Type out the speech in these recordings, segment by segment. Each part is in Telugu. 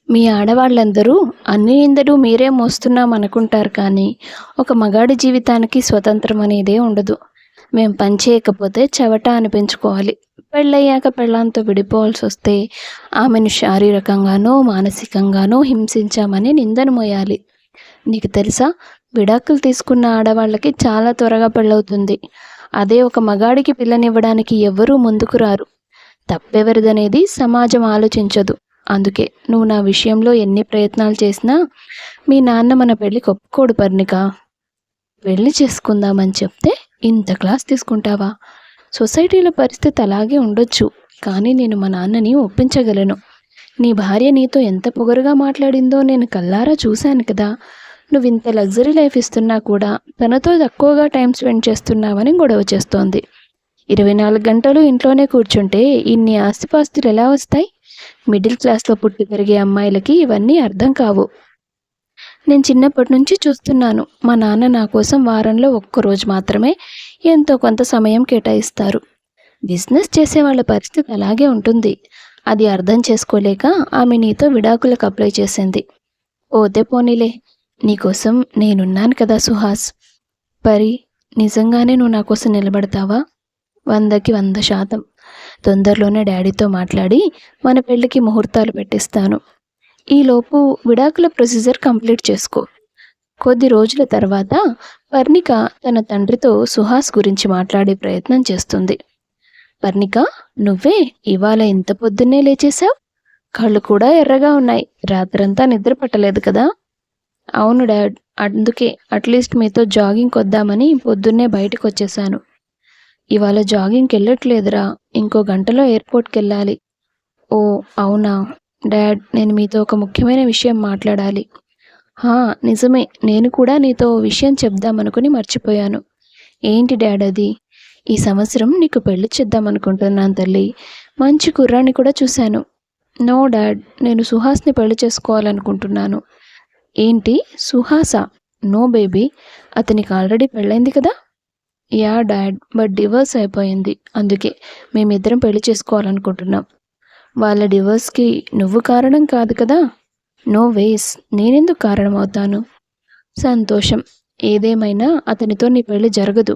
మీ ఆడవాళ్ళందరూ అన్ని నిందలు మీరే మోస్తున్నామనుకుంటారు కానీ, ఒక మగాడి జీవితానికి స్వతంత్రం అనేదే ఉండదు. మేం పని చేయకపోతే చెవట అనిపించుకోవాలి. పెళ్ళయ్యాక పెళ్ళాంతో విడిపోవాల్సొస్తే ఆమెను శారీరకంగానో, మానసికంగానో హింసించామని నిందను మోయాలి. నీకు తెలుసా? విడాకులు తీసుకున్న ఆడవాళ్ళకి చాలా త్వరగా పెళ్ళవుతుంది. అదే ఒక మగాడికి పిల్లనివ్వడానికి ఎవ్వరూ ముందుకు రారు. తప్పెవరిదనేది సమాజం ఆలోచించదు. అందుకే నువ్వు నా విషయంలో ఎన్ని ప్రయత్నాలు చేసినా మీ నాన్న మన పెళ్ళికి ఒప్పుకోడు పర్ణిక. పెళ్లి చేసుకుందామని చెప్తే ఇంత క్లాస్ తీసుకుంటావా? సొసైటీలో పరిస్థితి అలాగే ఉండొచ్చు, కానీ నేను మా నాన్నని ఒప్పించగలను. నీ భార్య నీతో ఎంత పొగరుగా మాట్లాడిందో నేను కల్లారా చూశాను కదా. నువ్వు ఇంత లగ్జరీ లైఫ్ ఇస్తున్నా కూడా తనతో తక్కువగా టైం స్పెండ్ చేస్తున్నావని గొడవ చేస్తోంది. 24 గంటలు ఇంట్లోనే కూర్చుంటే ఇన్ని ఆస్తిపాస్తులు ఎలా వస్తాయి? మిడిల్ క్లాస్లో పుట్టి పెరిగే అమ్మాయిలకి ఇవన్నీ అర్థం కావు. నేను చిన్నప్పటి నుంచి చూస్తున్నాను. మా నాన్న నా కోసం వారంలో ఒక్కరోజు మాత్రమే ఎంతో కొంత సమయం కేటాయిస్తారు. బిజినెస్ చేసే వాళ్ళ పరిస్థితి అలాగే ఉంటుంది. అది అర్థం చేసుకోలేక ఆమె నీతో విడాకులకు అప్లై చేసింది. పోతే పోనీలే, నీకోసం నేనున్నాను కదా సుహాస్. పరి, నిజంగానే నువ్వు నా కోసం నిలబడతావా? 100కి 100%. తొందరలోనే డాడీతో మాట్లాడి మన పెళ్ళికి ముహూర్తాలు పెట్టిస్తాను. ఈలోపు విడాకుల ప్రొసీజర్ కంప్లీట్ చేసుకో. కొద్ది రోజుల తర్వాత పర్ణిక తన తండ్రితో సుహాస్ గురించి మాట్లాడే ప్రయత్నం చేస్తుంది. పర్ణిక, నువ్వే ఇవాళ ఇంత పొద్దున్నే లేచేశావు? కళ్ళు కూడా ఎర్రగా ఉన్నాయి. రాత్రంతా నిద్ర పట్టలేదు కదా? అవును డాడ్, అందుకే అట్లీస్ట్ మీతో జాగింగ్కి వద్దామని పొద్దున్నే బయటకు వచ్చేసాను. ఇవాళ జాగింగ్కి వెళ్ళట్లేదురా, ఇంకో గంటలో ఎయిర్పోర్ట్కి వెళ్ళాలి. ఓ అవునా డాడ్, నేను మీతో ఒక ముఖ్యమైన విషయం మాట్లాడాలి. నిజమే, నేను కూడా నీతో ఓ విషయం చెప్దామనుకుని మర్చిపోయాను. ఏంటి డాడ్ అది? ఈ సంవత్సరం నీకు పెళ్లి చేద్దామనుకుంటున్నాను తల్లి. మంచి కుర్రాన్ని కూడా చూశాను. నో డాడ్, నేను సుహాస్ని పెళ్లి చేసుకోవాలనుకుంటున్నాను. ఏంటి, సుహాసా? నో బేబీ, అతనికి ఆల్రెడీ పెళ్ళైంది కదా. యా డాడ్, బట్ డివోర్స్ అయిపోయింది. అందుకే మేమిద్దరం పెళ్లి చేసుకోవాలనుకుంటున్నాం. వాళ్ళ డివోర్స్కి నువ్వు కారణం కాదు కదా. నో వేస్, నేనెందుకు కారణమవుతాను? సంతోషం. ఏదేమైనా అతనితో నీ పెళ్లి జరగదు.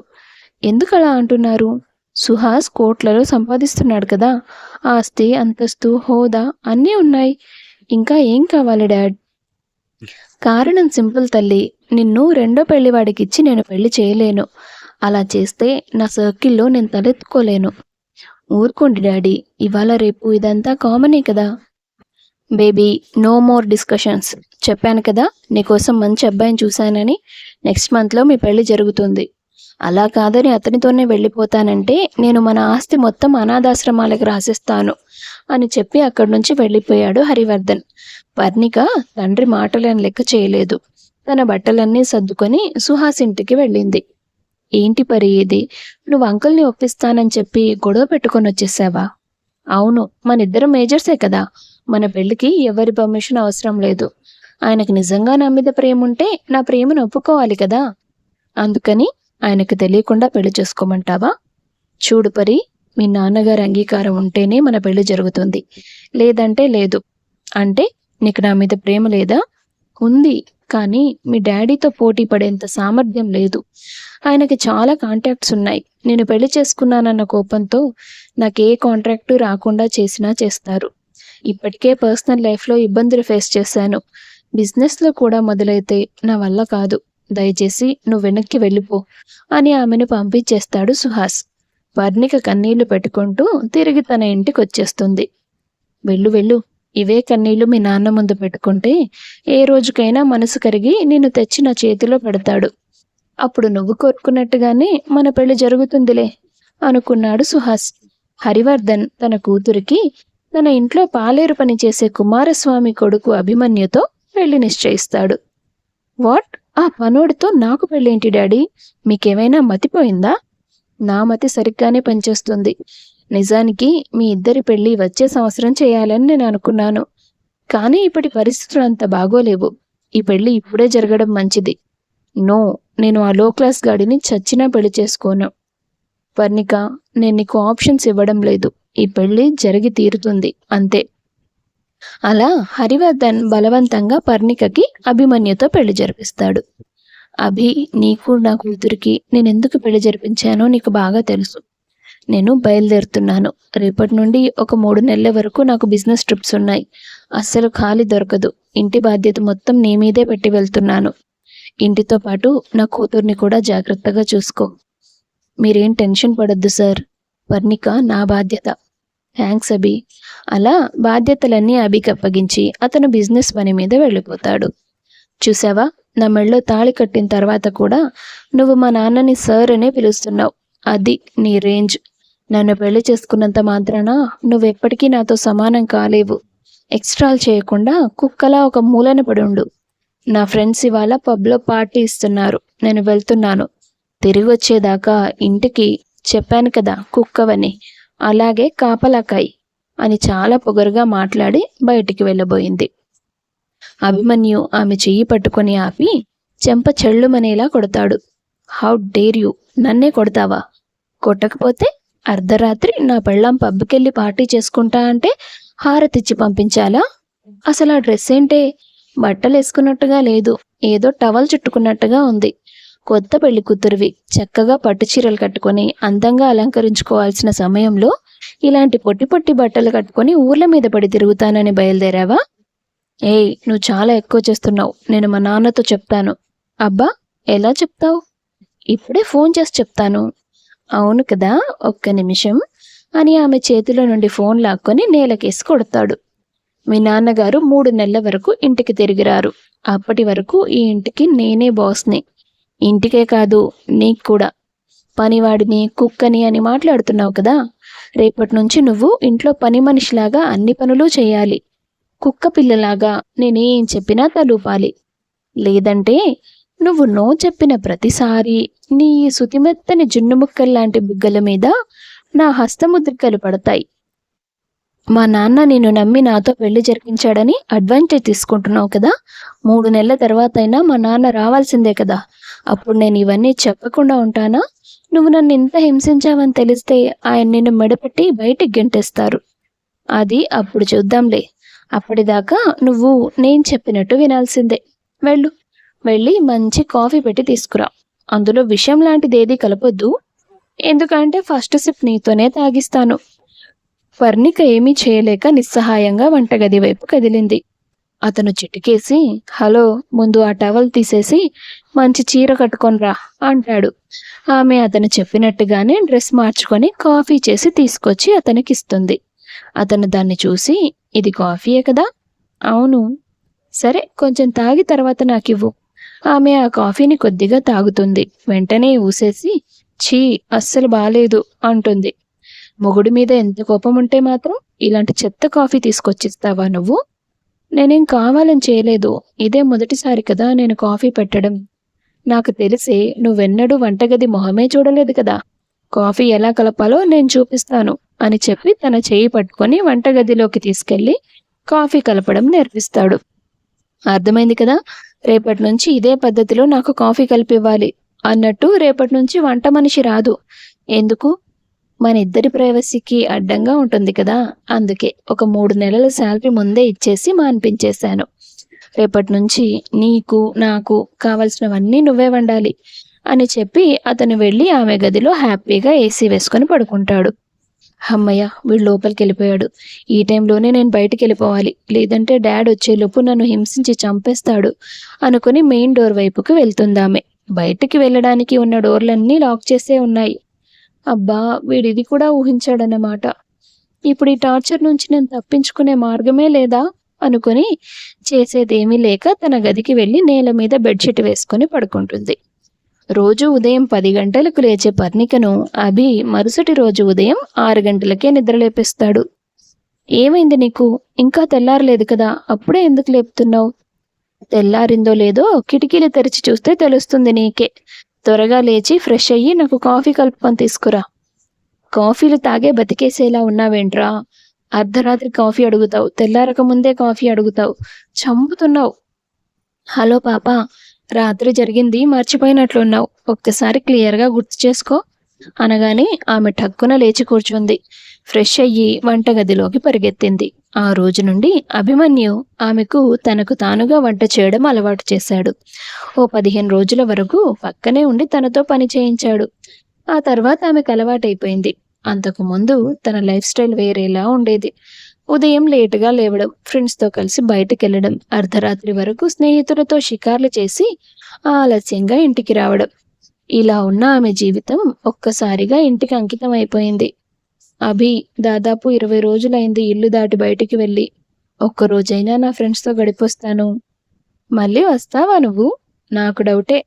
ఎందుకు అలా అంటున్నారు? సుహాస్ కోట్లలో సంపాదిస్తున్నాడు కదా. ఆస్తి, అంతస్తు, హోదా అన్నీ ఉన్నాయి. ఇంకా ఏం కావాలి డాడ్? కారణం సింపుల్ తల్లి. నిన్ను రెండో పెళ్లివాడికిచ్చి నేను పెళ్లి చేయలేను. అలా చేస్తే నా సర్కిల్లో నేను తలెత్తుకోలేను. ఊరుకోండి డాడీ, ఇవాళ రేపు ఇదంతా కామనే కదా. Baby, no more discussions. చెప్పాను కదా నీకోసం మంచి అబ్బాయిని చూశానని. నెక్స్ట్ మంత్లో మీ పెళ్లి జరుగుతుంది. అలా కాదని అతనితోనే వెళ్ళిపోతానంటే నేను మన ఆస్తి మొత్తం అనాథాశ్రమాలకు రాసిస్తాను అని చెప్పి అక్కడి నుంచి వెళ్ళిపోయాడు హరివర్ధన్. పర్ణిక తండ్రి మాటలను లెక్క చేయలేదు. తన బట్టలన్నీ సర్దుకొని సుహాస్ ఇంటికి వెళ్ళింది. ఏంటి పరి ఇది? నువ్వు అంకుల్ని ఒప్పిస్తానని చెప్పి గొడవ పెట్టుకొని వచ్చేసావా? అవును, మనిద్దరం మేజర్సే కదా. మన పెళ్ళికి ఎవరి పర్మిషన్ అవసరం లేదు. ఆయనకు నిజంగా నా మీద ప్రేమ ఉంటే నా ప్రేమను ఒప్పుకోవాలి కదా. అందుకని ఆయనకు తెలియకుండా పెళ్లి చేసుకోమంటావా? చూడు పరి, మీ నాన్నగారి అంగీకారం ఉంటేనే మన పెళ్లి జరుగుతుంది, లేదంటే లేదు. అంటే నీకు నా మీద ప్రేమ లేదా? ఉంది, కానీ మీ డాడీతో పోటీ పడేంత సామర్థ్యం లేదు. ఆయనకి చాలా కాంటాక్ట్స్ ఉన్నాయి. నేను పెళ్లి చేసుకున్నానన్న కోపంతో నాకే కాంట్రాక్టు రాకుండా చేసినా చేస్తారు. ఇప్పటికే పర్సనల్ లైఫ్లో ఇబ్బందులు ఫేస్ చేశాను. బిజినెస్లో కూడా మొదలైతే నా వల్ల కాదు. దయచేసి నువ్వు వెనక్కి వెళ్ళిపో అని ఆమెను పంపించేస్తాడు సుహాస్. వర్ణిక కన్నీళ్లు పెట్టుకుంటూ తిరిగి తన ఇంటికి వచ్చేస్తుంది. వెళ్ళు వెళ్ళు, ఇవే కన్నీళ్లు మీ నాన్న ముందు పెట్టుకుంటే ఏ రోజుకైనా మనసు కరిగి నిన్ను తెచ్చి నా చేతిలో పెడతాడు. అప్పుడు నువ్వు కోరుకున్నట్టుగానే మన పెళ్లి జరుగుతుందిలే అనుకున్నాడు సుహాస్. హరివర్ధన్ తన కూతురికి తన ఇంట్లో పాలేరు పని చేసే కుమారస్వామి కొడుకు అభిమన్యుతో పెళ్లి నిశ్చయిస్తాడు. వాట్? ఆ పనోడితో నాకు పెళ్ళేంటి డాడీ? మీకేమైనా మతిపోయిందా? నా మతి సరిగ్గానే పనిచేస్తుంది. నిజానికి మీ ఇద్దరి పెళ్లి వచ్చే సంవత్సరం చేయాలని నేను అనుకున్నాను. కానీ ఇప్పటి పరిస్థితులు అంత బాగోలేవు. ఈ పెళ్లి ఇప్పుడే జరగడం మంచిది. నో, నేను ఆ లో క్లాస్ గాడిని చచ్చినా పెళ్లి చేసుకోను. వర్ణిక, నేను నీకు ఆప్షన్స్ ఇవ్వడం లేదు. ఈ పెళ్లి జరిగి తీరుతుంది, అంతే. అలా హరివర్ధన్ బలవంతంగా పర్ణికకి అభిమన్యుతో పెళ్లి జరిపిస్తాడు. అభి, నీకు నా కూతురికి నేనెందుకు పెళ్లి జరిపించానో నీకు బాగా తెలుసు. నేను బయలుదేరుతున్నాను. రేపటి నుండి ఒక 3 నెలల వరకు నాకు బిజినెస్ ట్రిప్స్ ఉన్నాయి. అస్సలు ఖాళీ దొరకదు. ఇంటి బాధ్యత మొత్తం నీ మీదే పెట్టి వెళ్తున్నాను. ఇంటితో పాటు నా కూతుర్ని కూడా జాగ్రత్తగా చూసుకో. మీరేం టెన్షన్ పడొద్దు సార్. పర్ణిక నా బాధ్యత. థ్యాంక్స్ అభి. అలా బాధ్యతలన్నీ అభికి అప్పగించి అతను బిజినెస్ పని మీద వెళ్ళిపోతాడు. చూసావా, నా మెళ్ళో తాళి కట్టిన తర్వాత కూడా నువ్వు మా నాన్నని సార్ అనే పిలుస్తున్నావు. అది నీ రేంజ్. నన్ను పెళ్లి చేసుకున్నంత మాత్రాన నువ్వెప్పటికీ నాతో సమానం కాలేవు. ఎక్స్ట్రాలు చేయకుండా కుక్కలా ఒక మూలన పడి ఉండు. నా ఫ్రెండ్స్ ఇవాళ పబ్లో పార్టీ ఇస్తున్నారు. నేను వెళ్తున్నాను. తిరిగి వచ్చేదాకా ఇంటికి చెప్పాను కదా కుక్కవని, అలాగే కాపలాకాయి అని చాలా పొగరుగా మాట్లాడి బయటికి వెళ్ళబోయింది. అభిమన్యు ఆమె చెయ్యి పట్టుకొని ఆపి చెంప చెళ్ళుమనేలా కొడతాడు. హౌ డేర్ యూ, నన్నే కొడతావా? కొట్టకపోతే అర్ధరాత్రి నా పెళ్ళాం పబ్కెళ్ళి పార్టీ చేసుకుంటా అంటే హారతిచ్చి పంపించాలా? అసలు ఆ డ్రెస్ ఏంటే? బట్టలు వేసుకున్నట్టుగా లేదు, ఏదో టవల్ చుట్టుకున్నట్టుగా ఉంది. కొత్త పెళ్లి కూతురివి, చక్కగా పట్టు చీరలు కట్టుకొని అందంగా అలంకరించుకోవాల్సిన సమయంలో ఇలాంటి పొట్టి పొట్టి బట్టలు కట్టుకొని ఊర్ల మీద పడి తిరుగుతానని బయలుదేరావా? ఏయ్, నువ్వు చాలా ఎక్కువ చేస్తున్నావు. నేను మా నాన్నతో చెప్తాను. అబ్బా, ఎలా చెప్తావు? ఇప్పుడే ఫోన్ చేసి చెప్తాను. అవును కదా, ఒక్క నిమిషం అని ఆమె చేతిలో నుండి ఫోన్ లాక్కొని నేలకేసి కొడతాడు. మీ నాన్నగారు 3 నెలల వరకు ఇంటికి తిరిగిరారు. అప్పటి వరకు ఈ ఇంటికి నేనే బాస్ని. ఇంటికే కాదు, నీకు కూడా. పనివాడిని, కుక్కని అని మాట్లాడుతున్నావు కదా. రేపటి నుంచి నువ్వు ఇంట్లో పని మనిషిలాగా అన్ని పనులు చేయాలి. కుక్క పిల్లలాగా నేనేం చెప్పినా తలూపాలి. లేదంటే నువ్వు నో చెప్పిన ప్రతిసారి నీ సుతిమెత్తని జున్ను ముక్కల్లాంటి బుగ్గల మీద నా హస్తముద్రికలు పడతాయి. మా నాన్న నిన్ను నమ్మి నాతో పెళ్లి జరిపించాడని అడ్వాంటేజ్ తీసుకుంటున్నావు కదా. 3 నెలల తర్వాత అయినా మా నాన్న రావాల్సిందే కదా. అప్పుడు నేను ఇవన్నీ చెప్పకుండా ఉంటానా? నువ్వు నన్ను ఇంత హింసించావని తెలిస్తే ఆయన నిన్ను మెడపెట్టి బయటికి గెంటేస్తారు. అది అప్పుడు చూద్దాంలే. అప్పటిదాకా నువ్వు నేను చెప్పినట్టు వినాల్సిందే. వెళ్ళు, వెళ్ళి మంచి కాఫీ పెట్టి తీసుకురా. అందులో విషం లాంటిదేదీ కలపొద్దు. ఎందుకంటే ఫస్ట్ సిప్ నీతోనే తాగిస్తాను. పర్ణిక ఏమీ చేయలేక నిస్సహాయంగా వంటగది వైపు కదిలింది. అతను చిటికేసి, హలో, ముందు ఆ టవల్ తీసేసి మంచి చీర కట్టుకొనిరా అంటాడు. ఆమె అతను చెప్పినట్టుగానే డ్రెస్ మార్చుకొని కాఫీ చేసి తీసుకొచ్చి అతనికిస్తుంది. అతను దాన్ని చూసి, ఇది కాఫీయే కదా? అవును. సరే, కొంచెం తాగి తర్వాత నాకివ్వు. ఆమె ఆ కాఫీని కొద్దిగా తాగుతుంది. వెంటనే ఊసేసి, ఛీ, అస్సలు బాలేదు అంటుంది. మొగుడి మీద ఎంత కోపం ఉంటే మాత్రం ఇలాంటి చెత్త కాఫీ తీసుకొచ్చిస్తావా నువ్వు? నేనేం కావాలని చేయలేదు. ఇదే మొదటిసారి కదా నేను కాఫీ పెట్టడం. నాకు తెలిసే నువ్వెన్నడూ వంటగది మొహమే చూడలేదు కదా. కాఫీ ఎలా కలపాలో నేను చూపిస్తాను అని చెప్పి తన చేయి పట్టుకొని వంటగదిలోకి తీసుకెళ్లి కాఫీ కలపడం నేర్పిస్తాడు. అర్థమైంది కదా, రేపటి నుంచి ఇదే పద్ధతిలో నాకు కాఫీ కలిపివ్వాలి. అన్నట్టు రేపటి నుంచి వంట మనిషి రాదు. ఎందుకు? మన ఇద్దరి ప్రైవసీకి అడ్డంగా ఉంటుంది కదా. అందుకే ఒక 3 నెలల శాలరీ ముందే ఇచ్చేసి మాన్పించేశాను. రేపటి నుంచి నీకు నాకు కావలసినవన్నీ నువ్వే వండాలి అని చెప్పి అతను వెళ్ళి ఆమె గదిలో హ్యాపీగా ఏసీ వేసుకొని పడుకుంటాడు. అమ్మయ్య, వీడు లోపలికి వెళ్ళిపోయాడు. ఈ టైంలోనే నేను బయటికి వెళ్ళిపోవాలి, లేదంటే డాడ్ వచ్చేలోపు నన్ను హింసించి చంపేస్తాడు అనుకుని మెయిన్ డోర్ వైపుకి వెళ్తుందామె. బయటికి వెళ్ళడానికి ఉన్న డోర్లన్నీ లాక్ చేసే ఉన్నాయి. అబ్బా, వీడిది కూడా ఊహించాడన్నమాట. ఇప్పుడు ఈ టార్చర్ నుంచి నేను తప్పించుకునే మార్గమే లేదా అనుకుని చేసేదేమీ లేక తన గదికి వెళ్ళి నేల మీద బెడ్షీట్ వేసుకొని పడుకుంటుంది. రోజు ఉదయం 10 గంటలకు లేచే పర్ణికను అభి మరుసటి రోజు ఉదయం 6 గంటలకే నిద్రలేపిస్తాడు. ఏమైంది నీకు? ఇంకా తెల్లారలేదు కదా, అప్పుడే ఎందుకు లేపుతున్నావు? తెల్లారిందో లేదో కిటికీలు తెరిచి చూస్తే తెలుస్తుంది నీకే. త్వరగా లేచి ఫ్రెష్ అయ్యి నాకు కాఫీ కలుపుకొని తీసుకురా. కాఫీలు తాగే బతికేసేలా ఉన్నావేంట్రా? అర్ధరాత్రి కాఫీ అడుగుతావు, తెల్లారక ముందే కాఫీ అడుగుతావు. చంపుతున్నావు. హలో పాప, రాత్రి జరిగింది మర్చిపోయినట్లున్నావు. ఒక్కసారి క్లియర్గా గుర్తు చేసుకో అనగానే ఆమె ఠక్కున లేచి కూర్చుంది. ఫ్రెష్ అయ్యి వంటగదిలోకి పరిగెత్తింది. ఆ రోజు నుండి అభిమన్యు ఆమెకు తనకు తానుగా వంట చేయడం అలవాటు చేశాడు. ఓ 15 రోజుల వరకు పక్కనే ఉండి తనతో పని చేయించాడు. ఆ తర్వాత ఆమెకు అలవాటైపోయింది. అంతకు ముందు తన లైఫ్ స్టైల్ వేరేలా ఉండేది. ఉదయం లేటుగా లేవడం, ఫ్రెండ్స్తో కలిసి బయటకెళ్లడం, అర్ధరాత్రి వరకు స్నేహితులతో షికార్లు చేసి ఆలస్యంగా ఇంటికి రావడం. ఇలా ఉన్న ఆమె జీవితం ఒక్కసారిగా ఇంటికి అంకితం అయిపోయింది. అభి, దాదాపు 20 రోజులైంది ఇల్లు దాటి బయటికి వెళ్ళి. ఒక్కరోజైనా నా ఫ్రెండ్స్తో గడిపొస్తాను. మళ్ళీ వస్తావా నువ్వు? నాకు డౌటే.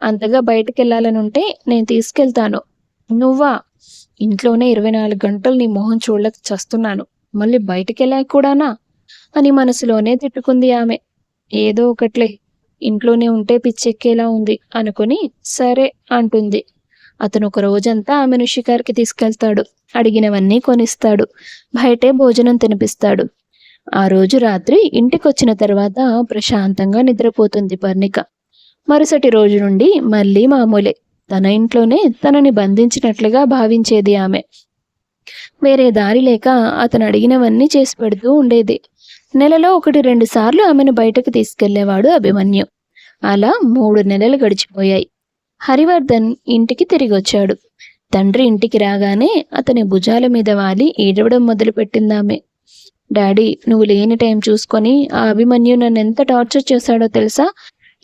అంతగా బయటికెళ్ళాలనుంటే నేను తీసుకెళ్తాను. నువ్వా? ఇంట్లోనే 24 గంటలు నీ మొహం చూడలేక చస్తున్నాను. మళ్ళీ బయటికెళ్ళాక కూడానా? అని మనసులోనే తిట్టుకుంది ఆమె. ఏదో ఒకట్లే, ఇంట్లోనే ఉంటే పిచ్చెక్కేలా ఉంది అనుకుని సరే అంటుంది. అతను ఒక రోజంతా ఆమెను షికార్కి తీసుకెళ్తాడు. అడిగినవన్నీ కొనిస్తాడు. బయటే భోజనం తినిపిస్తాడు. ఆ రోజు రాత్రి ఇంటికొచ్చిన తర్వాత ప్రశాంతంగా నిద్రపోతుంది పర్ణిక. మరుసటి రోజు నుండి మళ్ళీ మామూలే. తన ఇంట్లోనే తనని బంధించినట్లుగా భావించేది ఆమె. వేరే దారి లేక అతను అడిగినవన్నీ చేసి పెడుతూ ఉండేది. నెలలో 1-2 సార్లు ఆమెను బయటకు తీసుకెళ్లేవాడు అభిమన్యు. అలా 3 నెలలు గడిచిపోయాయి. హరివర్ధన్ ఇంటికి తిరిగొచ్చాడు. తండ్రి ఇంటికి రాగానే అతని భుజాల మీద వాలి ఏడవడం మొదలుపెట్టిందామె. డాడీ, నువ్వు లేని టైం చూసుకొని ఆ అభిమన్యు నన్ను ఎంత టార్చర్ చేశాడో తెలుసా?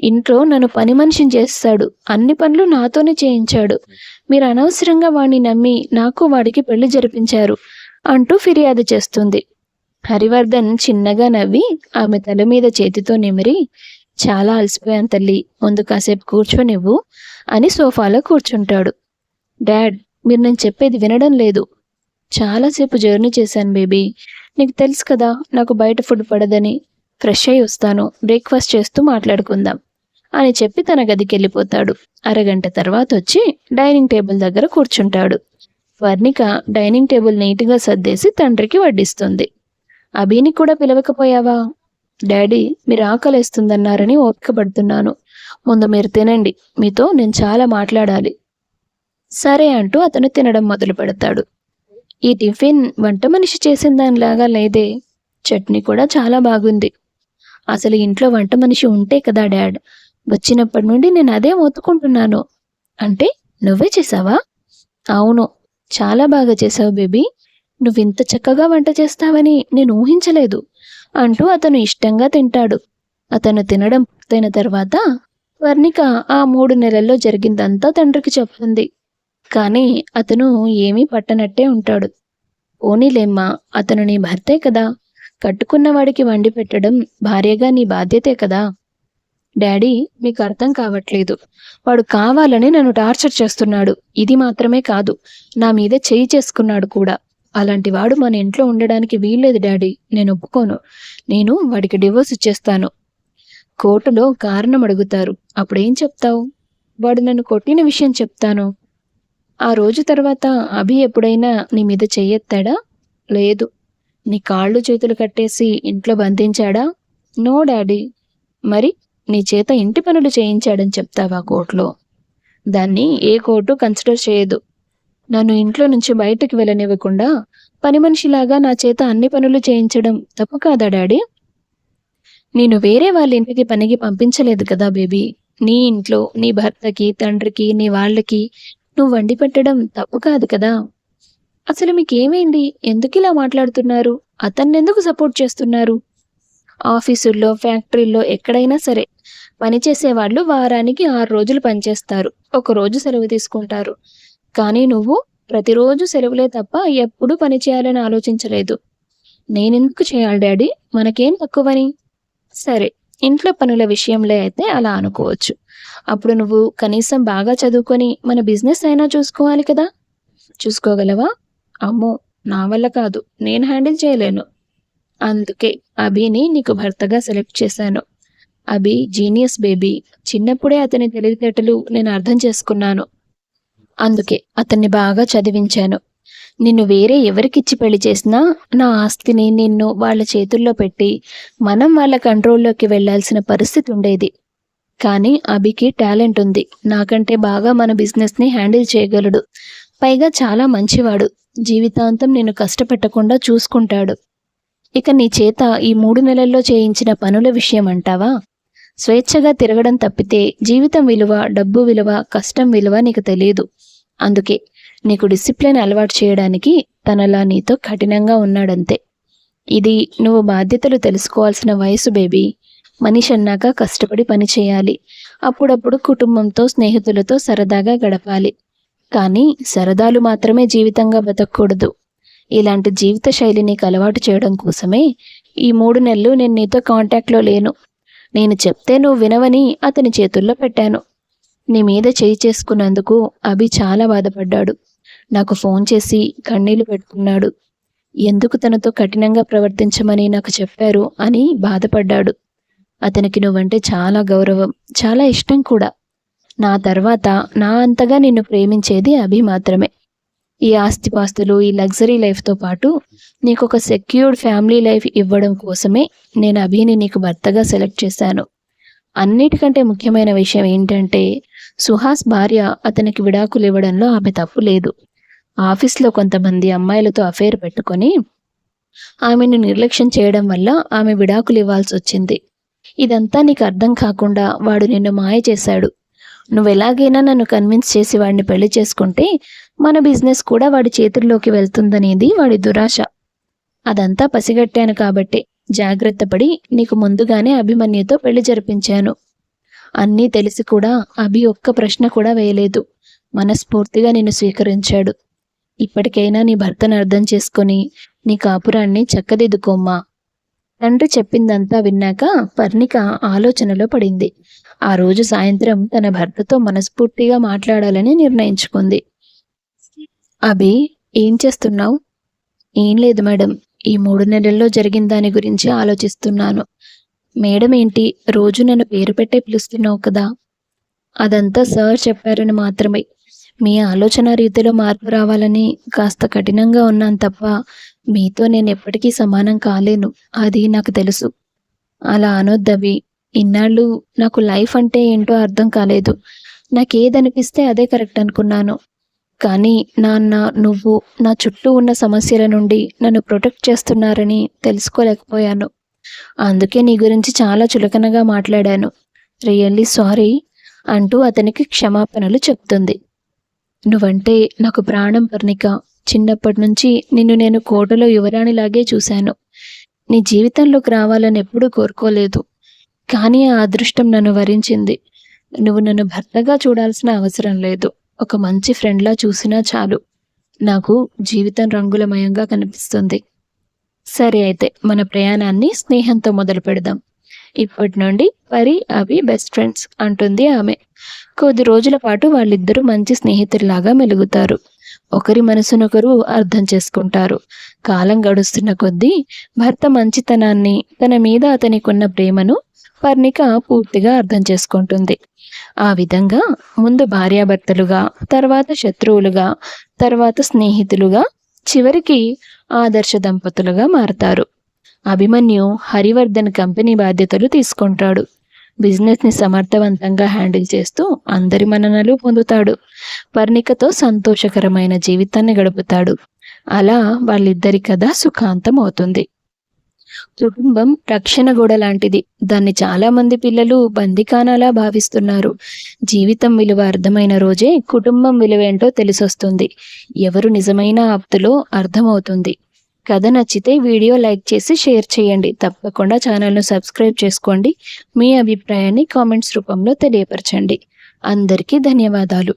ఇంట్లో నన్ను పని మనిషిని చేస్తాడు. అన్ని పనులు నాతోనే చేయించాడు. మీరు అనవసరంగా వాడిని నమ్మి నాకు వాడికి పెళ్లి జరిపించారు అంటూ ఫిర్యాదు చేస్తుంది. హరివర్ధన్ చిన్నగా నవ్వి ఆమె తల మీద చేతితో నిమిరి, చాలా అలసిపోయాను తల్లి, ముందు కాసేపు కూర్చొనివ్వు అని సోఫాలో కూర్చుంటాడు. డాడ్, మీరు నేను చెప్పేది వినడం లేదు. చాలాసేపు జర్నీ చేశాను బేబీ. నీకు తెలుసు కదా నాకు బయట ఫుడ్ పడదని. ఫ్రెష్ అయి వస్తాను, బ్రేక్ఫాస్ట్ చేస్తూ మాట్లాడుకుందాం అని చెప్పి తన గదికి వెళ్ళిపోతాడు. అరగంట తర్వాత వచ్చి డైనింగ్ టేబుల్ దగ్గర కూర్చుంటాడు. వర్ణిక డైనింగ్ టేబుల్ నీట్గా సర్దేసి తండ్రికి వడ్డిస్తుంది. అభిని కూడా పిలవకపోయావా? డాడీ, మీరు ఆకలేస్తుందన్నారని ఓపిక పడుతున్నాను. ముందు మీరు తినండి, మీతో నేను చాలా మాట్లాడాలి. సరే అంటూ అతను తినడం మొదలు పెడతాడు. ఈ టిఫిన్ వంట మనిషి చేసిన దానిలాగా లేదే. చట్నీ కూడా చాలా బాగుంది. అసలు ఇంట్లో వంట మనిషి ఉంటే కదా డాడ్, వచ్చినప్పటి నుండి నేను అదే మొత్తుకుంటున్నాను. అంటే నువ్వే చేసావా? అవును, చాలా బాగా చేసావు బేబీ. నువ్వింత చక్కగా వంట చేస్తావని నేను ఊహించలేదు అంటూ అతను ఇష్టంగా తింటాడు. అతను తినడం పూర్తయిన తర్వాత వర్ణిక ఆ 3 నెలల్లో జరిగిందంతా తండ్రికి చెప్తుంది. కానీ అతను ఏమీ పట్టనట్టే ఉంటాడు. పోనీలేమ్మా, అతను నీ భర్తే కదా, కట్టుకున్నవాడికి వండి పెట్టడం భార్యగా నీ బాధ్యతే కదా. డాడీ, మీకు అర్థం కావట్లేదు. వాడు కావాలని నన్ను టార్చర్ చేస్తున్నాడు. ఇది మాత్రమే కాదు, నా మీద చేయి చేసుకున్నాడు కూడా. అలాంటి వాడు మన ఇంట్లో ఉండడానికి వీల్లేదు డాడీ. నేను ఒప్పుకోను. నేను వాడికి డివోర్స్ ఇచ్చేస్తాను. కోర్టులో కారణం అడుగుతారు. అప్పుడేం చెప్తావు? వాడు నన్ను కొట్టిన విషయం చెప్తాను. ఆ రోజు తర్వాత అభి ఎప్పుడైనా నీ మీద చెయ్యెత్తాడా? లేదు. నీ కాళ్ళు చేతులు కట్టేసి ఇంట్లో బంధించాడా? No daddy. మరి నీ చేత ఇంటి పనులు చేయించాడని చెప్తావా కోర్టులో? దాన్ని ఏ కోర్టు కన్సిడర్ చేయదు. నన్ను ఇంట్లో నుంచి బయటకు వెళ్ళనివ్వకుండా పని మనిషిలాగా నా చేత అన్ని పనులు చేయించడం తప్పు కాదా డాడీ? నేను వేరే వాళ్ళ ఇంటికి పనికి పంపించలేదు కదా బేబీ. నీ ఇంట్లో నీ భర్తకి, తండ్రికి, నీ వాళ్ళకి నువ్వు వండి పెట్టడం తప్పు కాదు కదా. అసలు మీకేమైంది? ఎందుకు ఇలా మాట్లాడుతున్నారు? అతన్నెందుకు సపోర్ట్ చేస్తున్నారు? ఆఫీసుల్లో, ఫ్యాక్టరీల్లో ఎక్కడైనా సరే పనిచేసేవాళ్ళు వారానికి 6 రోజులు పనిచేస్తారు. 1 రోజు సెలవు తీసుకుంటారు. కానీ నువ్వు ప్రతిరోజు సెలవులే తప్ప ఎప్పుడూ పని చేయాలని ఆలోచించలేదు. నేనెందుకు చేయాలి డాడీ? మనకేం తక్కువని? సరే, ఇంట్లో పనుల విషయంలో అయితే అలా అనుకోవచ్చు. అప్పుడు నువ్వు కనీసం బాగా చదువుకొని మన బిజినెస్ అయినా చూసుకోవాలి కదా. చూసుకోగలవా? అమ్మో, నా వల్ల కాదు, నేను హ్యాండిల్ చేయలేను. అందుకే అభిని నీకు భర్తగా సెలెక్ట్ చేశాను. అభి జీనియస్ బేబీ. చిన్నప్పుడే అతని తెలివితేటలు నేను అర్థం చేసుకున్నాను. అందుకే అతన్ని బాగా చదివించాను. నిన్ను వేరే ఎవరికిచ్చి పెళ్లి చేసినా నా ఆస్తిని నిన్ను వాళ్ళ చేతుల్లో పెట్టి మనం వాళ్ళ కంట్రోల్లోకి వెళ్లాల్సిన పరిస్థితి ఉండేది. కానీ అభికి టాలెంట్ ఉంది. నాకంటే బాగా మన బిజినెస్ని హ్యాండిల్ చేయగలడు. పైగా చాలా మంచివాడు. జీవితాంతం నిన్ను కష్టపెట్టకుండా చూసుకుంటాడు. ఇక నీ చేత ఈ 3 నెలల్లో చేయించిన పనుల విషయం అంటావా? స్వేచ్ఛగా తిరగడం తప్పితే జీవితం విలువ, డబ్బు విలువ, కష్టం విలువ నీకు తెలియదు. అందుకే నీకు డిసిప్లిన్ అలవాటు చేయడానికి తనలా నీతో కఠినంగా ఉన్నాడంతే. ఇది నువ్వు బాధ్యతలు తెలుసుకోవాల్సిన వయసు బేబీ. మనిషి అన్నాక కష్టపడి పని చేయాలి. అప్పుడప్పుడు కుటుంబంతో, స్నేహితులతో సరదాగా గడపాలి. కానీ సరదాలు మాత్రమే జీవితంగా బతకూడదు. ఇలాంటి జీవిత శైలి నీకు అలవాటు చేయడం కోసమే ఈ 3 నెలలు నేను నీతో కాంటాక్ట్లో లేను. నేను చెప్తే నువ్వు వినవని అతని చేతుల్లో పెట్టాను. నీ మీద చేయి చేసుకున్నందుకు అభి చాలా బాధపడ్డాడు. నాకు ఫోన్ చేసి కన్నీళ్లు పెట్టుకున్నాడు. ఎందుకు తనతో కఠినంగా ప్రవర్తించమని నాకు చెప్పారు అని బాధపడ్డాడు. అతనికి నువ్వంటే చాలా గౌరవం, చాలా ఇష్టం కూడా. నా తర్వాత నా అంతగా నిన్ను ప్రేమించేది అభి మాత్రమే. ఈ ఆస్తిపాస్తులు, ఈ లగ్జరీ లైఫ్తో పాటు నీకు ఒక సెక్యూర్డ్ ఫ్యామిలీ లైఫ్ ఇవ్వడం కోసమే నేను అభిని నీకు భర్తగా సెలెక్ట్ చేశాను. అన్నిటికంటే ముఖ్యమైన విషయం ఏంటంటే సుహాస్ భార్య అతనికి విడాకులు ఇవ్వడంలో ఆమె తప్పు లేదు. ఆఫీస్లో కొంతమంది అమ్మాయిలతో అఫేర్ పెట్టుకొని ఆమెను నిర్లక్ష్యం చేయడం వల్ల ఆమె విడాకులు ఇవ్వాల్సి వచ్చింది. ఇదంతా నీకు అర్థం కాకుండా వాడు నిన్ను మాయ చేశాడు. నువ్వెలాగైనా నన్ను కన్విన్స్ చేసి వాడిని పెళ్లి చేసుకుంటే మన బిజినెస్ కూడా వాడి చేతుల్లోకి వెళ్తుందనేది వాడి దురాశ. అదంతా పసిగట్టాను కాబట్టే జాగ్రత్త పడి నీకు ముందుగానే అభిమన్యుతో పెళ్లి జరిపించాను. అన్నీ తెలిసి కూడా అభి ఒక్క ప్రశ్న కూడా వేయలేదు. మనస్ఫూర్తిగా నిన్ను స్వీకరించాడు. ఇప్పటికైనా నీ భర్తను అర్థం చేసుకొని నీ కాపురాన్ని చక్కదిద్దుకోమ్మా. తండ్రి చెప్పిందంతా విన్నాక పర్ణిక ఆలోచనలో పడింది. ఆ రోజు సాయంత్రం తన భర్తతో మనస్ఫూర్తిగా మాట్లాడాలని నిర్ణయించుకుంది. అభి, ఏం చేస్తున్నావు? ఏం లేదు మేడం, ఈ 3 నెలల్లో జరిగిన దాని గురించి ఆలోచిస్తున్నాను. మేడం ఏంటి, రోజు నన్ను పేరు పెట్టే పిలుస్తున్నావు కదా? అదంతా సార్ చెప్పారని మాత్రమే. మీ ఆలోచన రీతిలో మార్పు రావాలని కాస్త కఠినంగా ఉన్నాను తప్ప మీతో నేను ఎప్పటికీ సమానం కాలేను. అది నాకు తెలుసు. అలా అనొద్దవి. ఇన్నాళ్ళు నాకు లైఫ్ అంటే ఏంటో అర్థం కాలేదు. నాకేదనిపిస్తే అదే కరెక్ట్ అనుకున్నాను. కానీ నాన్న, నువ్వు నా చుట్టూ ఉన్న సమస్యల నుండి నన్ను ప్రొటెక్ట్ చేస్తున్నారని తెలుసుకోలేకపోయాను. అందుకే నీ గురించి చాలా చులకనగా మాట్లాడాను. రియల్లీ సారీ అంటూ అతనికి క్షమాపణలు చెప్తుంది. నువ్వంటే నాకు ప్రాణం పర్ణిక. చిన్నప్పటి నుంచి నిన్ను నేను కోటలో యువరాణిలాగే చూశాను. నీ జీవితంలోకి రావాలని ఎప్పుడూ కోరుకోలేదు. కానీ ఆ అదృష్టం నన్ను వరించింది. నువ్వు నన్ను భర్తగా చూడాల్సిన అవసరం లేదు. ఒక మంచి ఫ్రెండ్లా చూసినా చాలు. నాకు జీవితం రంగులమయంగా కనిపిస్తుంది. సరే, అయితే మన ప్రయాణాన్ని స్నేహంతో మొదలు పెడదాం. ఇప్పటి నుండి పరి, అభి బెస్ట్ ఫ్రెండ్స్ అంటుంది ఆమె. కొద్ది రోజుల పాటు వాళ్ళిద్దరూ మంచి స్నేహితుల్లాగా మెలుగుతారు. ఒకరి మనసునొకరు అర్థం చేసుకుంటారు. కాలం గడుస్తున్న కొద్దీ భర్త మంచితనాన్ని, తన మీద అతనికున్న ప్రేమను పర్ణిక పూర్తిగా అర్థం చేసుకుంటుంది. ఆ విధంగా ముందు భార్యాభర్తలుగా, తర్వాత శత్రువులుగా, తర్వాత స్నేహితులుగా, చివరికి ఆదర్శ దంపతులుగా మారతారు. అభిమన్యు హరివర్ధన్ కంపెనీ బాధ్యతలు తీసుకుంటాడు. బిజినెస్ని సమర్థవంతంగా హ్యాండిల్ చేస్తూ అందరి మన్ననలు పొందుతాడు. పర్ణికతో సంతోషకరమైన జీవితాన్ని గడుపుతాడు. అలా వాళ్ళిద్దరి కథ సుఖాంతం అవుతుంది. కుటుంబం రక్షణ గోడ లాంటిది. దాన్ని చాలా మంది పిల్లలు బందికానాలా భావిస్తున్నారు. జీవితం విలువ అర్థమైన రోజే కుటుంబం విలువేంటో తెలిసొస్తుంది. ఎవరు నిజమైన ఆప్తులో అర్థమవుతుంది. కథ నచ్చితే వీడియో లైక్ చేసి షేర్ చేయండి. తప్పకుండా ఛానల్ను సబ్స్క్రైబ్ చేసుకోండి. మీ అభిప్రాయాన్ని కామెంట్స్ రూపంలో తెలియపరచండి. అందరికీ ధన్యవాదాలు.